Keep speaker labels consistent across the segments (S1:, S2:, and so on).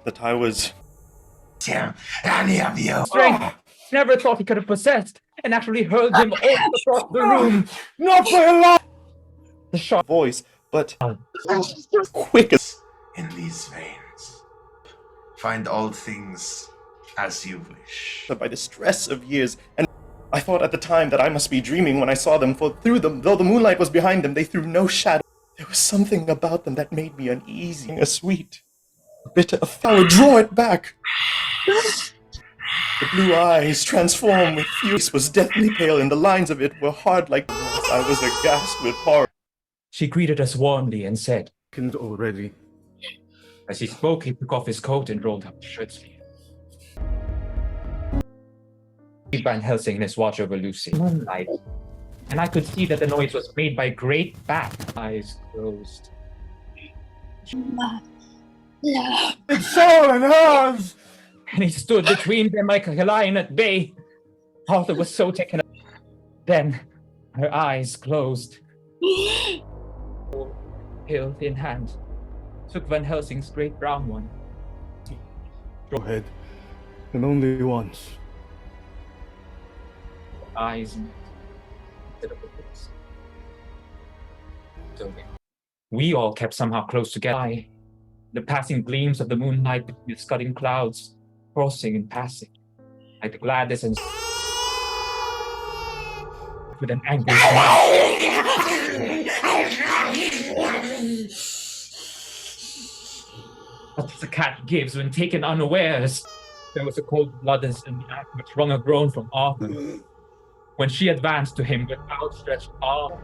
S1: that I was...
S2: Any of you!
S3: Strength! Never thought he could have possessed, and actually hurled him all across the room.
S1: Not for your life!
S3: The sharp
S1: voice, but quick as...
S2: In these veins, find all things as you wish.
S1: by the stress of years, and I thought at the time that I must be dreaming when I saw them, for through them, though the moonlight was behind them, they threw no shadow. There was something about them that made me uneasy, a sweet, a bitter, a foul. Draw it back! The blue eyes, transformed with fury, was deathly pale, and the lines of it were hard like glass. I was aghast with horror.
S3: She greeted us warmly and said,
S4: already.
S3: as he spoke, he took off his coat and rolled up the shirt sleeve. Van Helsing in his watch over Lucy. Moonlight. And I could see that the noise was made by great bats. Eyes closed.
S4: It's all in hers!
S3: And he stood between them like a lion at bay. Arthur was so taken up. Then her eyes closed. Hilt in hand, took Van Helsing's great brown one.
S4: Go ahead, and only once.
S3: Eyes met. So we all kept somehow close together. The passing gleams of the moonlight between the scudding clouds, crossing and passing, like the gladness and with an angry smile. What the cat gives when taken unawares. There was a cold bloodedness in the act which wrung a groan from Arthur. When she advanced to him with outstretched arm,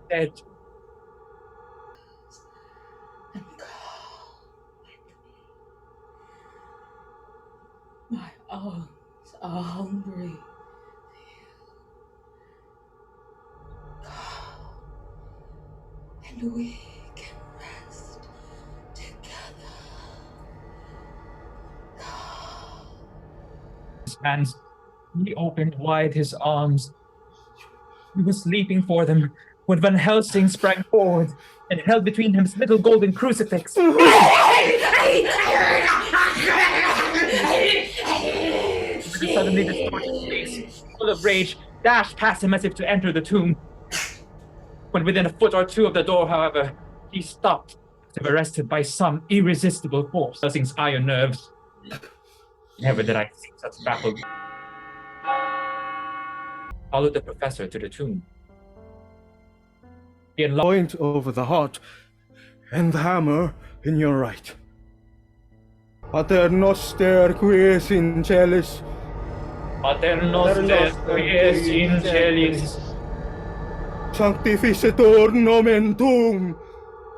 S3: said,
S5: My arms are hungry. Come, and we can rest together. Come.
S3: His hands, he opened wide his arms. He was leaping for them when Van Helsing sprang forward and held between him his little golden crucifix. Suddenly the distorted face, full of rage, dashed past him as if to enter the tomb. When within a foot or two of the door, however, he stopped, as if arrested by some irresistible force. Helsing's iron nerves. Never did I see such baffled. Followed the professor to the tomb. He had
S4: Point over the heart, and the hammer in your right. Pater noster quies in celis.
S3: Pater noster quies in celis.
S4: Sanctificetur nomen tuum.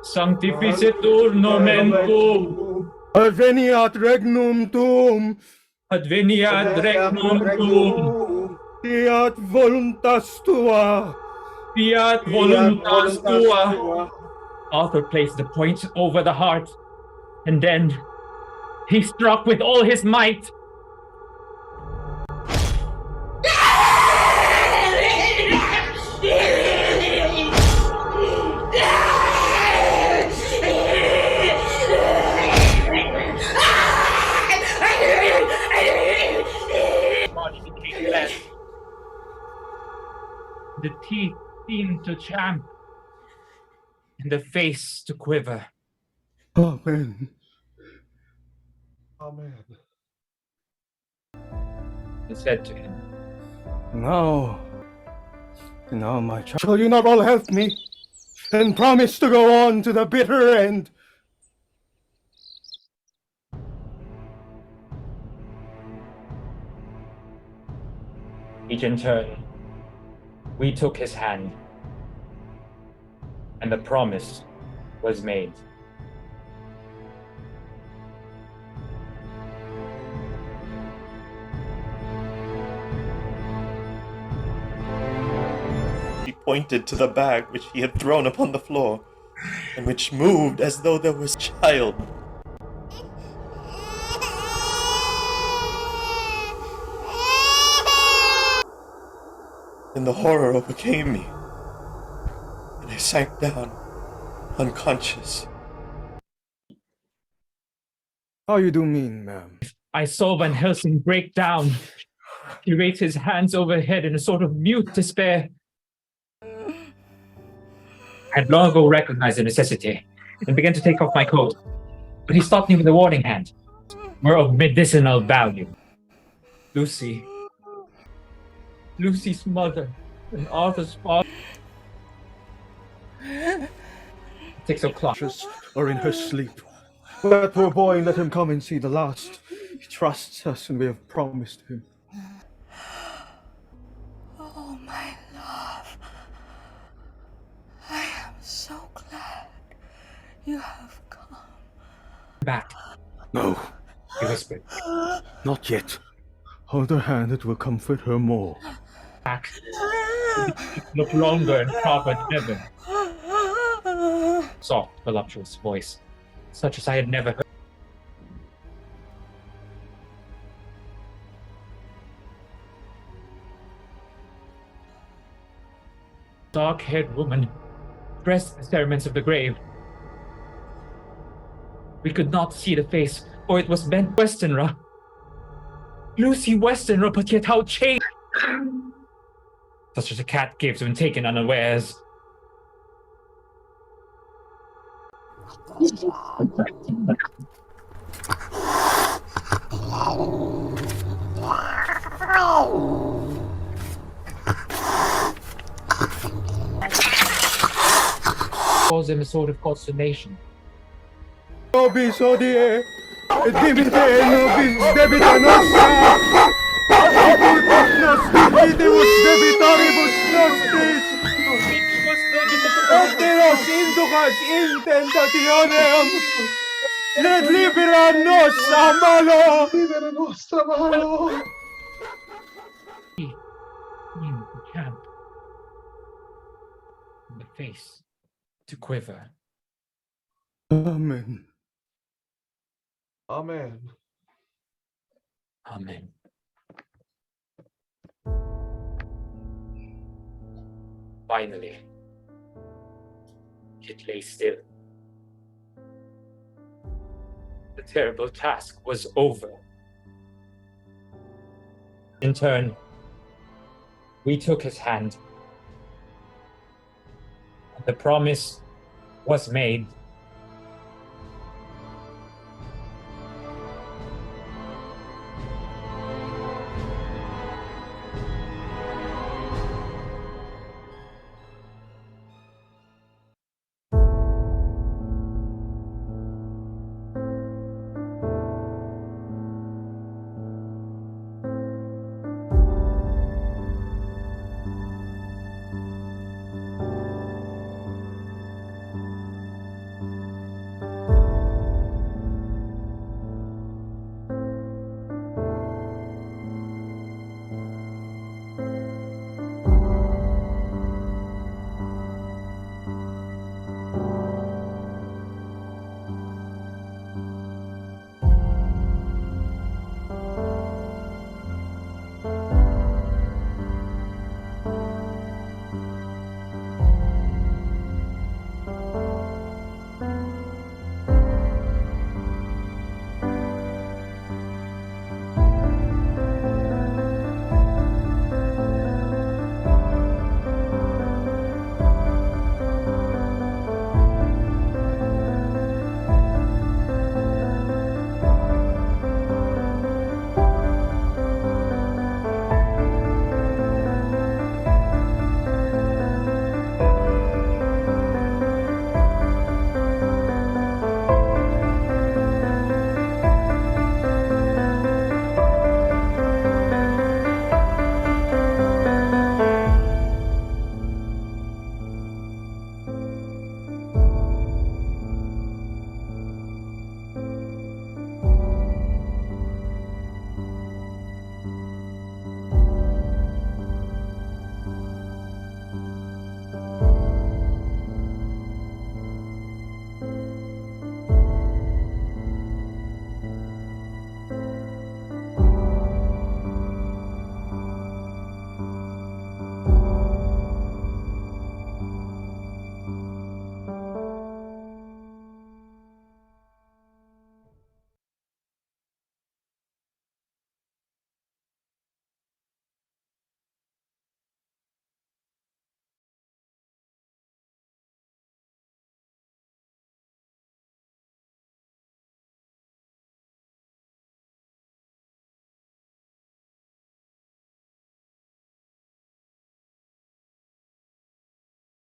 S3: Sanctificetur nomen tuum.
S4: Adveniat regnum tuum.
S3: Adveniat regnum tuum.
S4: Fiat voluntas tua.
S3: Fiat voluntas tua. Arthur placed the point over the heart, and then he struck with all his might. Body became less. The teeth seemed to champ, and the face to quiver.
S4: Amen. Amen.
S3: He said to him,
S4: Now, my child, shall you not all help me and promise to go on to the bitter end?
S3: each in turn, we took his hand, and the promise was made.
S1: He pointed to the bag which he had thrown upon the floor, and which moved as though there was a child. And the horror overcame me, and I sank down, unconscious.
S4: How you do mean, ma'am?
S3: I saw Van Helsing break down. He raised his hands overhead in a sort of mute despair. I had long ago recognized the necessity and began to take off my coat, but he stopped me with a warning hand. Were of medicinal value. Lucy's mother and Arthur's father. 6 o'clock.
S4: Or in her sleep. That poor boy, let him come and see the last. He trusts us and we have promised him.
S5: Oh, my love. I am so glad you have come.
S3: Back,
S4: No,
S3: he whispered.
S4: not yet. Hold her hand, it will comfort her more.
S3: Back. Look longer and proper than ever. Soft, voluptuous voice, such as I had never heard. Dark-haired woman, dressed in the cerements of the grave. We could not see the face, for it was Ben Westenra. Lucy Westenra, but yet how changed! Such as a cat gives when taken unawares. Caused him a sort of consternation.
S4: Nobis odie, et dimite nobis debita nostra, idibus debitoribus nostris, et nos inducas in tentationem, sed libera nos a malo.
S3: In the camp. And the face to quiver.
S4: Amen.
S6: Amen.
S3: Amen. Finally, it lay still. The terrible task was over. In turn, we took his hand. The promise was made